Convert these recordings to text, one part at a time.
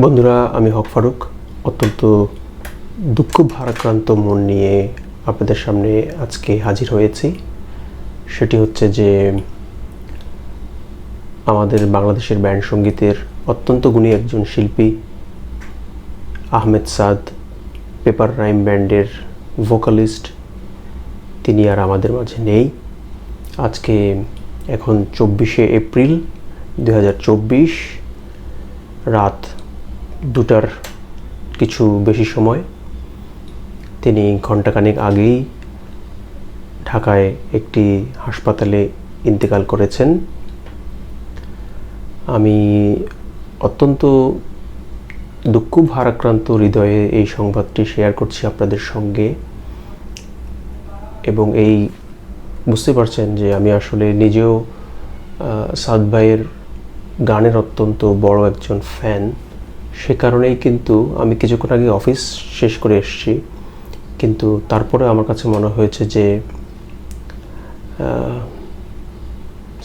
বন্ধুরা, আমি হক ফারুক অত্যন্ত দুঃখ ভারাক্রান্ত মন নিয়ে আপনাদের সামনে আজকে হাজির হয়েছি। সেটি হচ্ছে যে আমাদের বাংলাদেশের ব্যান্ড সঙ্গীতের অত্যন্ত গুণী একজন শিল্পী আহমেদ সাদ, পেপার রাইম ব্যান্ডের ভোকালিস্ট, তিনি আর আমাদের মাঝে নেই। আজকে এখন 24শে এপ্রিল 2024 রাত 2টার কিছু বেশি সময়। তিনি ঘণ্টাখানেক আগেই ঢাকায় একটি হাসপাতালে ইন্তেকাল করেছেন। আমি অত্যন্ত দুঃখ ভারাক্রান্ত হৃদয়ে এই সংবাদটি শেয়ার করছি আপনাদের সঙ্গে, এবং এই বুঝতে পারছেন যে আমি আসলে নিজেও সাদ ভাইয়ের গানের অত্যন্ত বড় একজন ফ্যান। সে কারণেই কিন্তু আমি কিছুক্ষণ আগে অফিস শেষ করে এসেছি, কিন্তু তারপরে আমার কাছে মনে হয়েছে যে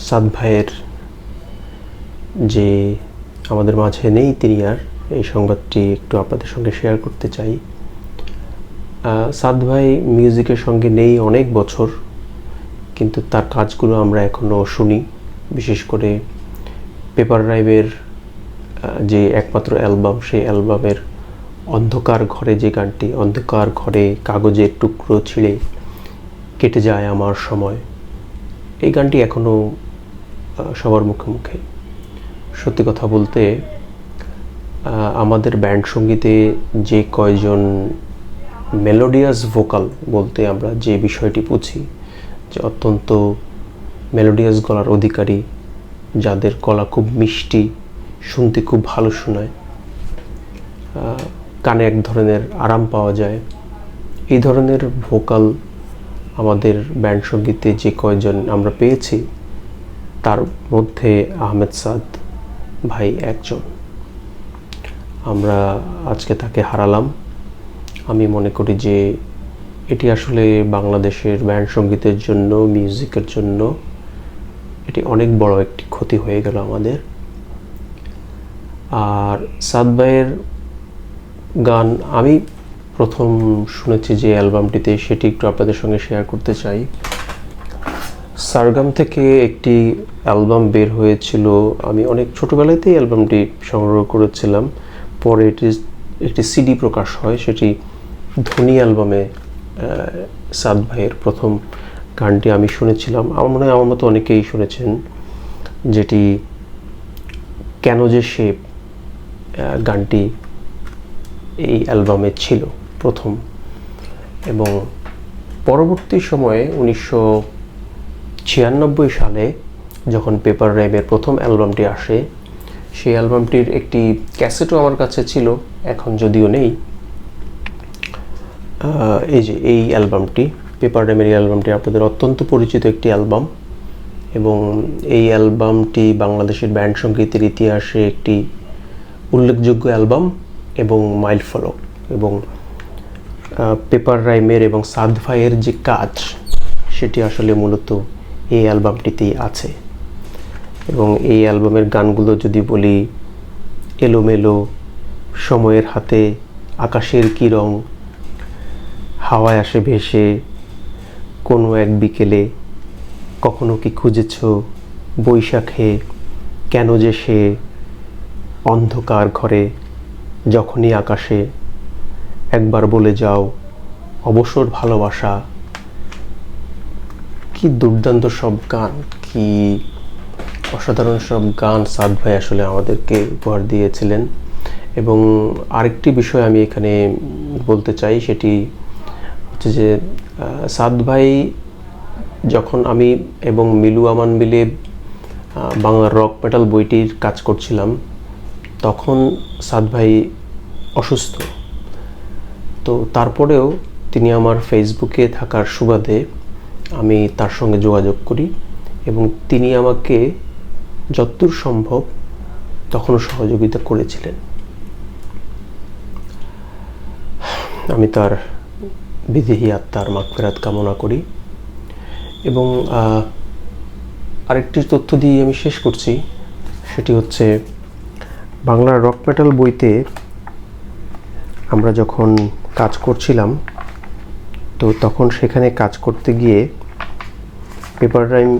সাদ ভাইয়ের যে আমাদের মাঝে নেই, তিনি আর এই সংবাদটি একটু আপনাদের সঙ্গে শেয়ার করতে চাই। সাদ ভাই মিউজিকের সঙ্গে নেই অনেক বছর, কিন্তু তার কাজগুলো আমরা এখনও শুনি। বিশেষ করে পেপার রাইমের যে একমাত্র অ্যালবাম, সেই অ্যালবামের অন্ধকার ঘরে যে গানটি, অন্ধকার ঘরে কাগজের টুকরো ছিঁড়ে কেটে যায় আমার সময়, এই গানটি এখনও সবার মুখে মুখে। সত্যি কথা বলতে আমাদের ব্যান্ড সঙ্গীতে যে কয়জন মেলোডিয়াস ভোকাল বলতে আমরা যে বিষয়টি বুঝি, যে অত্যন্ত মেলোডিয়াস গলার অধিকারী, যাদের গলা খুব মিষ্টি, শুনতে খুব ভালো শোনায়, কানে এক ধরনের আরাম পাওয়া যায়, এই ধরনের ভোকাল আমাদের ব্যান্ড সঙ্গীতে যে কয়জন আমরা পেয়েছি, তার মধ্যে আহমেদ সাদ ভাই একজন। আমরা আজকে তাকে হারালাম। আমি মনে করি যে এটি আসলে বাংলাদেশের ব্যান্ড সঙ্গীতের জন্য, মিউজিকের জন্য এটি অনেক বড় একটি ক্ষতি হয়ে গেল আমাদের। আর সাদ ভাইয়ের গান আমি প্রথম শুনেছি যে অ্যালবামটিতে, সেটি একটু আপনাদের সঙ্গে শেয়ার করতে চাই। সারগাম থেকে একটি অ্যালবাম বের হয়েছিল, আমি অনেক ছোটোবেলাতেই অ্যালবামটি সংগ্রহ করেছিলাম। পরে এটি একটি সিডি প্রকাশ হয়, সেটি ধনী অ্যালবামে সাদ ভাইয়ের প্রথম গানটি আমি শুনেছিলাম। আমার মনে হয় আমার মতো অনেকেই শুনেছেন, যেটি কেন যে সে গানটি এই অ্যালবামে ছিল প্রথম। এবং পরবর্তী সময়ে 1996 সালে যখন পেপার রাইমের প্রথম অ্যালবামটি আসে, সেই অ্যালবামটির একটি ক্যাসেটও আমার কাছে ছিল, এখন যদিও নেই। এই যে এই অ্যালবামটি, পেপার রাইমের এই অ্যালবামটি আপনাদের অত্যন্ত পরিচিত একটি অ্যালবাম, এবং এই অ্যালবামটি বাংলাদেশের ব্যান্ড সঙ্গীতের ইতিহাসে একটি উল্লেখযোগ্য অ্যালবাম এবং মাইলফলক। এবং পেপার রাইমের এবং সাদ ভাইয়ের যে কাজ, সেটি আসলে মূলত এই অ্যালবামটিতেই আছে। এবং এই অ্যালবামের গানগুলো যদি বলি, এলোমেলো, সময়ের হাতে, আকাশের কি রং, হাওয়ায় আসে ভেসে, কোনো এক বিকেলে, কখনো কি খুঁজেছ, বৈশাখে, কেন যে সে, অন্ধকার ঘরে, যখনই আকাশে, একবার বলে যাও, অবসর ভালোবাসা, কি দুর্দান্ত সব গান, কি অসাধারণ সব গান সাদ ভাই আসলে আমাদেরকে উপহার দিয়েছিলেন। এবং আরেকটি বিষয় আমি এখানে বলতে চাই, সেটি হচ্ছে যে সাদ ভাই, যখন আমি এবং মিলু আমান মিলে বাংলার রক মেটাল বইটির কাজ করছিলাম, তখন সাদ ভাই অসুস্থ। তো তারপরেও তিনি আমার ফেসবুকে থাকার সুবাদে আমি তার সঙ্গে যোগাযোগ করি, এবং তিনি আমাকে যতদূর সম্ভব তখনও সহযোগিতা করেছিলেন। আমি তার বিদেহী আত্মার মাগফিরাত কামনা করি। এবং আরেকটি তথ্য দিয়ে আমি শেষ করছি, সেটি হচ্ছে বাংলা রক মেটাল বইতে আমরা যখন কাজ করছিলাম, তো তখন সেখানে কাজ করতে গিয়ে পেপার রাইম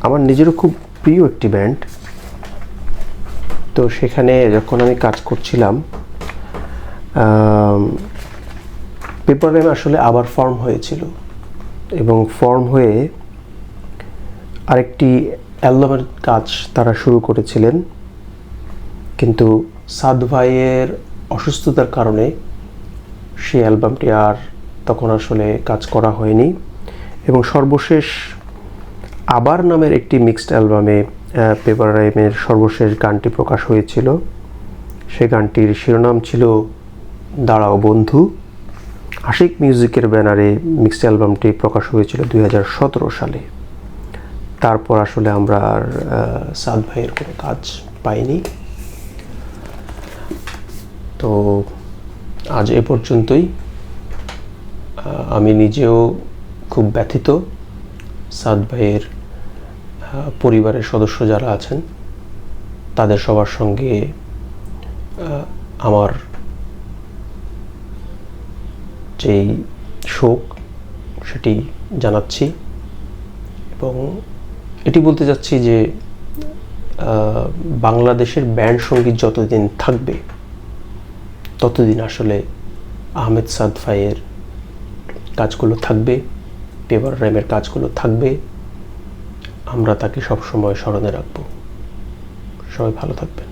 আমার নিজেরও খুব প্রিয় একটি ব্যান্ড। তো সেখানে যখন আমি কাজ করছিলাম, পেপার রাইম আসলে আবার ফর্ম হয়েছিল এবং ফর্ম হয়ে আরেকটি অ্যালবামের কাজ তারা শুরু করেছিলেন, কিন্তু সাদ ভাইয়ের অসুস্থতার কারণে সেই অ্যালবামটি আর তখন আসলে কাজ করা হয়নি। এবং সর্বশেষ আবার নামের একটি মিক্সড অ্যালবামে পেপার রাইমের সর্বশেষ গানটি প্রকাশ হয়েছিল। সে গানটির শিরোনাম ছিল দাঁড়াও বন্ধু। আশিক মিউজিকের ব্যানারে মিক্সড অ্যালবামটি প্রকাশ হয়েছিল 2017 সালে। তারপর আসলে আমরা আর সাদ ভাইয়ের কোনো কাজ পাইনি। তো আজ এ পর্যন্তই। আমি নিজেও খুব ব্যথিত। সাদ ভাইয়ের পরিবারের সদস্য যারা আছেন তাদের সবার সঙ্গে আমার যেই শোক সেটি জানাচ্ছি এবং এটি বলতে চাচ্ছি যে বাংলাদেশের ব্যান্ড সঙ্গীত যতদিন থাকবে ততদিন আসলে আহমেদ সাদ ভাইয়ের কাজগুলো থাকবে, পেপার রাইমের কাজগুলো থাকবে। আমরা তাকে সবসময় স্মরণে রাখব। সবাই ভালো থাকবেন।